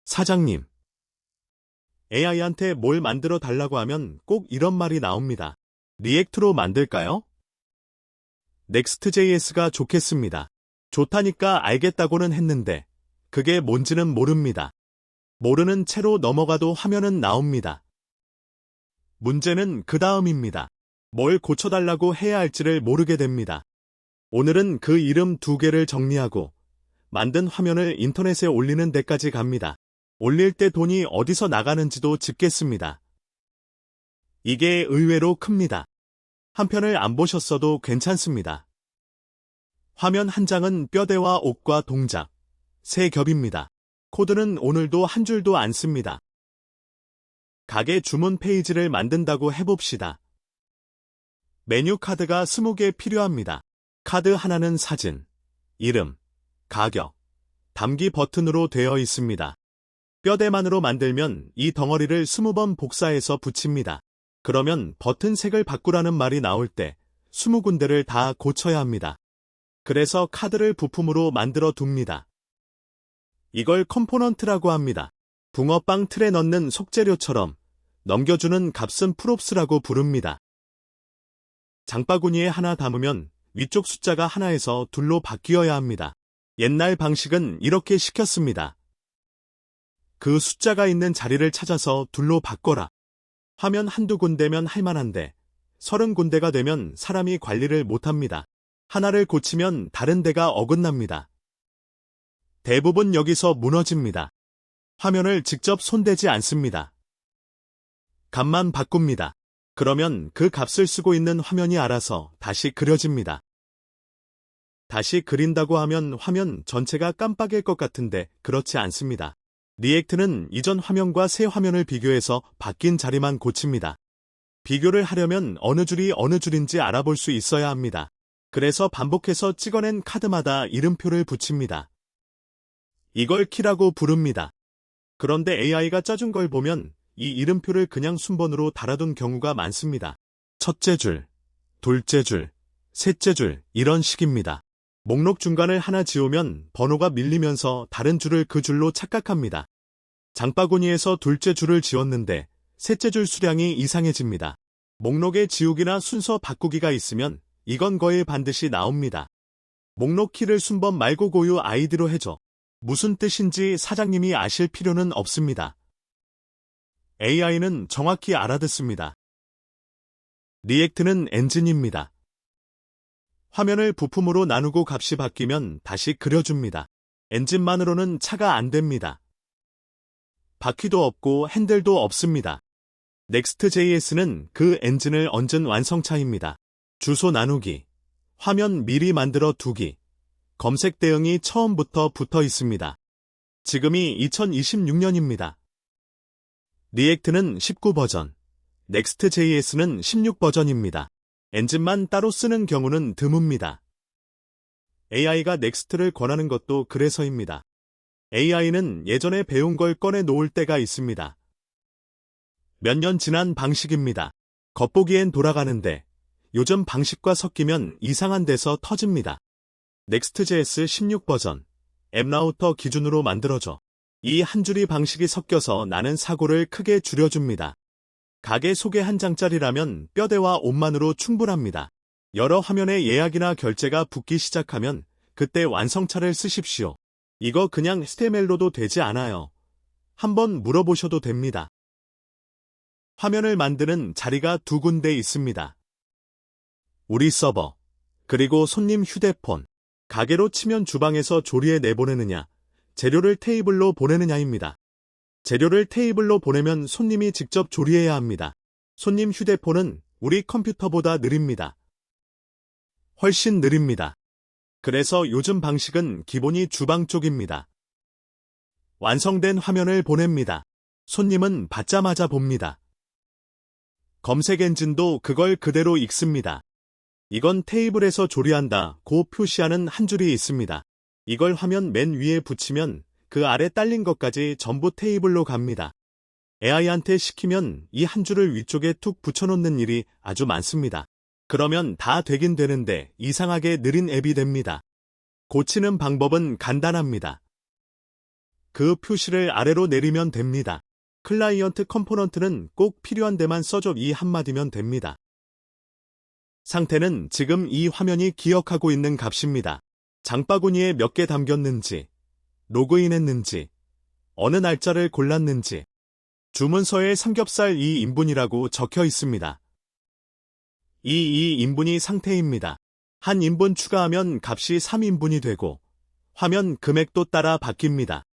사장님, AI한테 뭘 만들어 달라고 하면 꼭 이런 말이 나옵니다. 리액트로 만들까요? Next.js가 좋겠습니다. 좋다니까 알겠다고는 했는데 그게 뭔지는 모릅니다. 모르는 채로 넘어가도 화면은 나옵니다. 문제는 그 다음입니다. 뭘 고쳐달라고 해야 할지를 모르게 됩니다. 오늘은 그 이름 2개를 정리하고 만든 화면을 인터넷에 올리는 데까지 갑니다. 올릴 때 돈이 어디서 나가는지도 짚겠습니다. 이게 의외로 큽니다. 한 편을 안 보셨어도 괜찮습니다. 화면 한 장은 뼈대와 옷과 동작, 3겹입니다. 코드는 오늘도 한 줄도 안 씁니다. 가게 주문 페이지를 만든다고 해봅시다. 메뉴 카드가 20개 필요합니다. 카드 하나는 사진, 이름, 가격, 담기 버튼으로 되어 있습니다. 뼈대만으로 만들면 이 덩어리를 20번 복사해서 붙입니다. 그러면 버튼 색을 바꾸라는 말이 나올 때 20군데를 다 고쳐야 합니다. 그래서 카드를 부품으로 만들어 둡니다. 이걸 컴포넌트라고 합니다. 붕어빵 틀에 넣는 속재료처럼 넘겨주는 값은 프롭스라고 부릅니다. 장바구니에 하나 담으면 위쪽 숫자가 하나에서 둘로 바뀌어야 합니다. 옛날 방식은 이렇게 시켰습니다. 그 숫자가 있는 자리를 찾아서 둘로 바꿔라. 화면 한두 군데면 할만한데 30군데가 되면 사람이 관리를 못합니다. 하나를 고치면 다른 데가 어긋납니다. 대부분 여기서 무너집니다. 화면을 직접 손대지 않습니다. 값만 바꿉니다. 그러면 그 값을 쓰고 있는 화면이 알아서 다시 그려집니다. 다시 그린다고 하면 화면 전체가 깜빡일 것 같은데 그렇지 않습니다. 리액트는 이전 화면과 새 화면을 비교해서 바뀐 자리만 고칩니다. 비교를 하려면 어느 줄이 어느 줄인지 알아볼 수 있어야 합니다. 그래서 반복해서 찍어낸 카드마다 이름표를 붙입니다. 이걸 키라고 부릅니다. 그런데 AI가 짜준 걸 보면 이 이름표를 그냥 순번으로 달아둔 경우가 많습니다. 첫째 줄, 둘째 줄, 셋째 줄 이런 식입니다. 목록 중간을 하나 지우면 번호가 밀리면서 다른 줄을 그 줄로 착각합니다. 장바구니에서 둘째 줄을 지웠는데 셋째 줄 수량이 이상해집니다. 목록에 지우기나 순서 바꾸기가 있으면 이건 거의 반드시 나옵니다. 목록 키를 순번 말고 고유 아이디로 해줘. 무슨 뜻인지 사장님이 아실 필요는 없습니다. AI는 정확히 알아듣습니다. 리액트는 엔진입니다. 화면을 부품으로 나누고 값이 바뀌면 다시 그려줍니다. 엔진만으로는 차가 안 됩니다. 바퀴도 없고 핸들도 없습니다. Next.js는 그 엔진을 얹은 완성차입니다. 주소 나누기, 화면 미리 만들어 두기, 검색 대응이 처음부터 붙어 있습니다. 지금이 2026년입니다. 리액트는 19버전, Next.js는 16버전입니다. 엔진만 따로 쓰는 경우는 드뭅니다. AI가 넥스트를 권하는 것도 그래서입니다. AI는 예전에 배운 걸 꺼내 놓을 때가 있습니다. 몇 년 지난 방식입니다. 겉보기엔 돌아가는데 요즘 방식과 섞이면 이상한 데서 터집니다. Next.js 16버전, 앱라우터 기준으로 만들어져. 이 한 줄이 방식이 섞여서 나는 사고를 크게 줄여줍니다. 가게 소개 한 장짜리라면 뼈대와 옷만으로 충분합니다. 여러 화면에 예약이나 결제가 붙기 시작하면 그때 완성차를 쓰십시오. 이거 그냥 HTML로도 되지 않아요. 한번 물어보셔도 됩니다. 화면을 만드는 자리가 2군데 있습니다. 우리 서버, 그리고 손님 휴대폰. 가게로 치면 주방에서 조리에 내보내느냐, 재료를 테이블로 보내느냐입니다. 재료를 테이블로 보내면 손님이 직접 조리해야 합니다. 손님 휴대폰은 우리 컴퓨터보다 느립니다. 훨씬 느립니다. 그래서 요즘 방식은 기본이 주방 쪽입니다. 완성된 화면을 보냅니다. 손님은 받자마자 봅니다. 검색 엔진도 그걸 그대로 읽습니다. 이건 테이블에서 조리한다고 표시하는 한 줄이 있습니다. 이걸 화면 맨 위에 붙이면 그 아래 딸린 것까지 전부 테이블로 갑니다. AI한테 시키면 이 한 줄을 위쪽에 툭 붙여놓는 일이 아주 많습니다. 그러면 다 되긴 되는데 이상하게 느린 앱이 됩니다. 고치는 방법은 간단합니다. 그 표시를 아래로 내리면 됩니다. 클라이언트 컴포넌트는 꼭 필요한 데만 써줘 이 한마디면 됩니다. 상태는 지금 이 화면이 기억하고 있는 값입니다. 장바구니에 몇 개 담겼는지, 로그인했는지, 어느 날짜를 골랐는지, 주문서에 삼겹살 2인분이라고 적혀 있습니다. 이 2인분이 상태입니다. 한 인분 추가하면 값이 3인분이 되고 화면 금액도 따라 바뀝니다.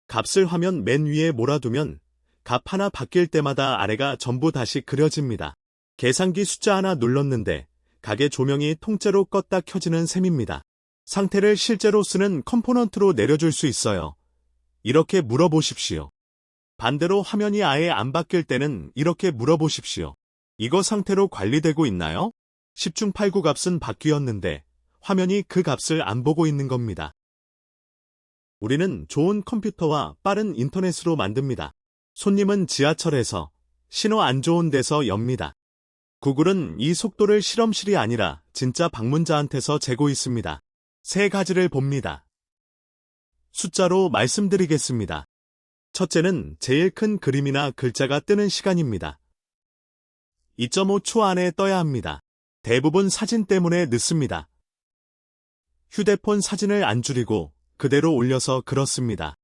값을 화면 맨 위에 몰아두면 값 하나 바뀔 때마다 아래가 전부 다시 그려집니다. 계산기 숫자 하나 눌렀는데 가게 조명이 통째로 껐다 켜지는 셈입니다. 상태를 실제로 쓰는 컴포넌트로 내려줄 수 있어요. 이렇게 물어보십시오. 반대로 화면이 아예 안 바뀔 때는 이렇게 물어보십시오. 이거 상태로 관리되고 있나요? 10중 8구 값은 바뀌었는데 화면이 그 값을 안 보고 있는 겁니다. 우리는 좋은 컴퓨터와 빠른 인터넷으로 만듭니다. 손님은 지하철에서, 신호 안 좋은 데서 엽니다. 구글은 이 속도를 실험실이 아니라 진짜 방문자한테서 재고 있습니다. 세 가지를 봅니다. 숫자로 말씀드리겠습니다. 첫째는 제일 큰 그림이나 글자가 뜨는 시간입니다. 2.5초 안에 떠야 합니다. 대부분 사진 때문에 늦습니다. 휴대폰 사진을 안 줄이고 그대로 올려서 그렇습니다.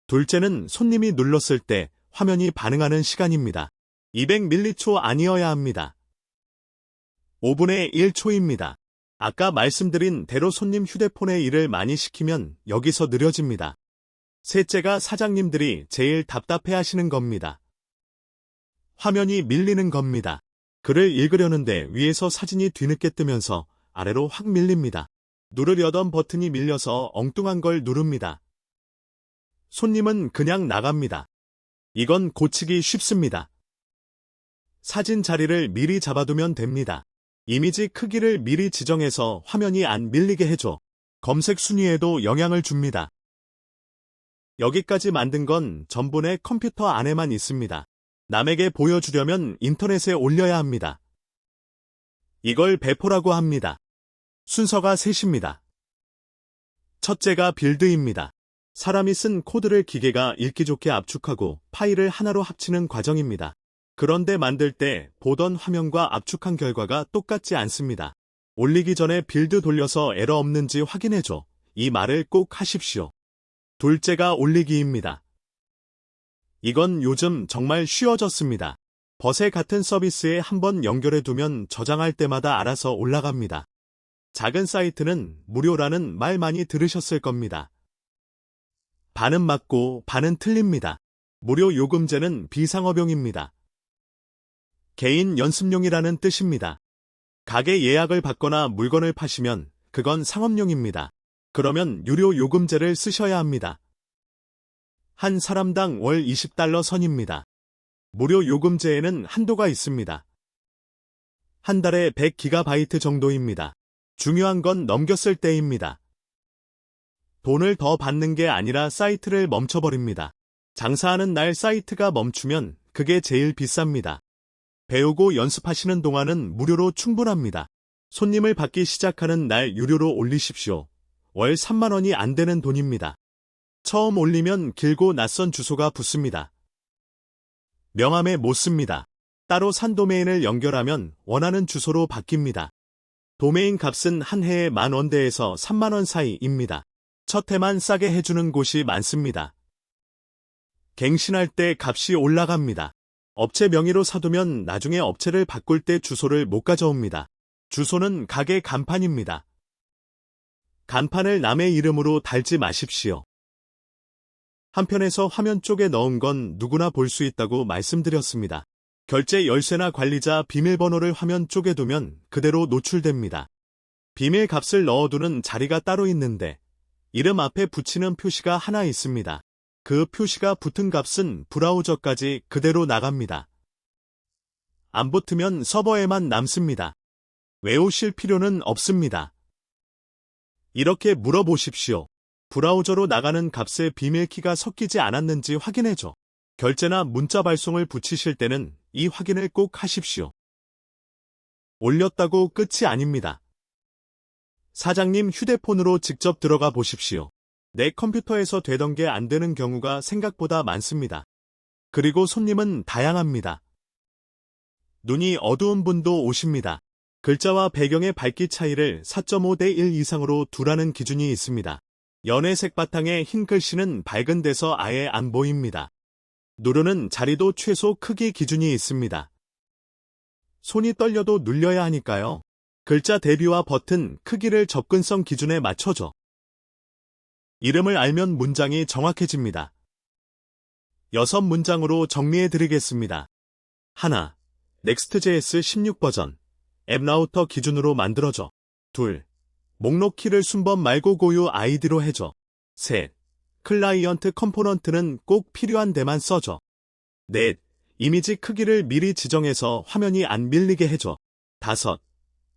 둘째는 손님이 눌렀을 때 화면이 반응하는 시간입니다. 200m초 아니어야 합니다. 5분의 1초입니다. 아까 말씀드린 대로 손님 휴대폰에 일을 많이 시키면 여기서 느려집니다. 셋째가 사장님들이 제일 답답해하시는 겁니다. 화면이 밀리는 겁니다. 글을 읽으려는데 위에서 사진이 뒤늦게 뜨면서 아래로 확 밀립니다. 누르려던 버튼이 밀려서 엉뚱한 걸 누릅니다. 손님은 그냥 나갑니다. 이건 고치기 쉽습니다. 사진 자리를 미리 잡아두면 됩니다. 이미지 크기를 미리 지정해서 화면이 안 밀리게 해줘. 검색 순위에도 영향을 줍니다. 여기까지 만든 건 전부 내 컴퓨터 안에만 있습니다. 남에게 보여주려면 인터넷에 올려야 합니다. 이걸 배포라고 합니다. 순서가 셋입니다. 첫째가 빌드입니다. 사람이 쓴 코드를 기계가 읽기 좋게 압축하고 파일을 하나로 합치는 과정입니다. 그런데 만들 때 보던 화면과 압축한 결과가 똑같지 않습니다. 올리기 전에 빌드 돌려서 에러 없는지 확인해줘. 이 말을 꼭 하십시오. 둘째가 올리기입니다. 이건 요즘 정말 쉬워졌습니다. 버세 같은 서비스에 한번 연결해두면 저장할 때마다 알아서 올라갑니다. 작은 사이트는 무료라는 말 많이 들으셨을 겁니다. 반은 맞고 반은 틀립니다. 무료 요금제는 비상업용입니다. 개인 연습용이라는 뜻입니다. 가게 예약을 받거나 물건을 파시면 그건 상업용입니다. 그러면 유료 요금제를 쓰셔야 합니다. 한 사람당 월 $20 선입니다. 무료 요금제에는 한도가 있습니다. 한 달에 100GB 정도입니다. 중요한 건 넘겼을 때입니다. 돈을 더 받는 게 아니라 사이트를 멈춰버립니다. 장사하는 날 사이트가 멈추면 그게 제일 비쌉니다. 배우고 연습하시는 동안은 무료로 충분합니다. 손님을 받기 시작하는 날 유료로 올리십시오. 월 3만 원이 안 되는 돈입니다. 처음 올리면 길고 낯선 주소가 붙습니다. 명함에 못 씁니다. 따로 산 도메인을 연결하면 원하는 주소로 바뀝니다. 도메인 값은 한 해에 10,000원대에서 3만 원 사이입니다. 첫 해만 싸게 해주는 곳이 많습니다. 갱신할 때 값이 올라갑니다. 업체 명의로 사두면 나중에 업체를 바꿀 때 주소를 못 가져옵니다. 주소는 가게 간판입니다. 간판을 남의 이름으로 달지 마십시오. 한편에서 화면 쪽에 넣은 건 누구나 볼 수 있다고 말씀드렸습니다. 결제 열쇠나 관리자 비밀번호를 화면 쪽에 두면 그대로 노출됩니다. 비밀 값을 넣어두는 자리가 따로 있는데 이름 앞에 붙이는 표시가 하나 있습니다. 그 표시가 붙은 값은 브라우저까지 그대로 나갑니다. 안 붙으면 서버에만 남습니다. 외우실 필요는 없습니다. 이렇게 물어보십시오. 브라우저로 나가는 값에 비밀키가 섞이지 않았는지 확인해줘. 결제나 문자 발송을 붙이실 때는 이 확인을 꼭 하십시오. 올렸다고 끝이 아닙니다. 사장님 휴대폰으로 직접 들어가 보십시오. 내 컴퓨터에서 되던 게 안 되는 경우가 생각보다 많습니다. 그리고 손님은 다양합니다. 눈이 어두운 분도 오십니다. 글자와 배경의 밝기 차이를 4.5대 1 이상으로 두라는 기준이 있습니다. 연회색 바탕에 흰 글씨는 밝은 데서 아예 안 보입니다. 누르는 자리도 최소 크기 기준이 있습니다. 손이 떨려도 눌려야 하니까요. 글자 대비와 버튼 크기를 접근성 기준에 맞춰줘. 이름을 알면 문장이 정확해집니다. 6문장으로 정리해드리겠습니다. 하나, Next.js 16 버전. 앱 라우터 기준으로 만들어줘. 2. 목록 키를 순번 말고 고유 아이디로 해줘. 3. 클라이언트 컴포넌트는 꼭 필요한 데만 써줘. 4. 이미지 크기를 미리 지정해서 화면이 안 밀리게 해줘. 5.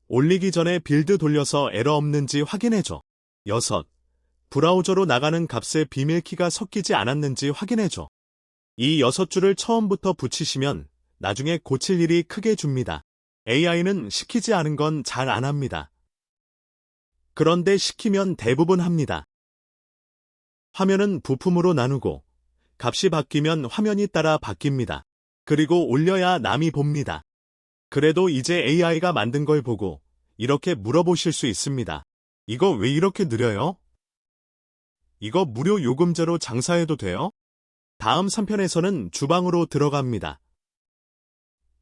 올리기 전에 빌드 돌려서 에러 없는지 확인해줘. 6. 브라우저로 나가는 값에 비밀키가 섞이지 않았는지 확인해줘. 이 6줄을 처음부터 붙이시면 나중에 고칠 일이 크게 줍니다. AI는 시키지 않은 건 잘 안 합니다. 그런데 시키면 대부분 합니다. 화면은 부품으로 나누고 값이 바뀌면 화면이 따라 바뀝니다. 그리고 올려야 남이 봅니다. 그래도 이제 AI가 만든 걸 보고 이렇게 물어보실 수 있습니다. 이거 왜 이렇게 느려요? 이거 무료 요금제로 장사해도 돼요? 다음 3편에서는 주방으로 들어갑니다.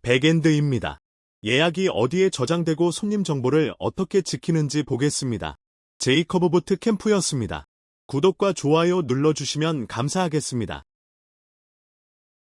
백엔드입니다. 예약이 어디에 저장되고 손님 정보를 어떻게 지키는지 보겠습니다. 제이커브 부트 캠프였습니다. 구독과 좋아요 눌러주시면 감사하겠습니다.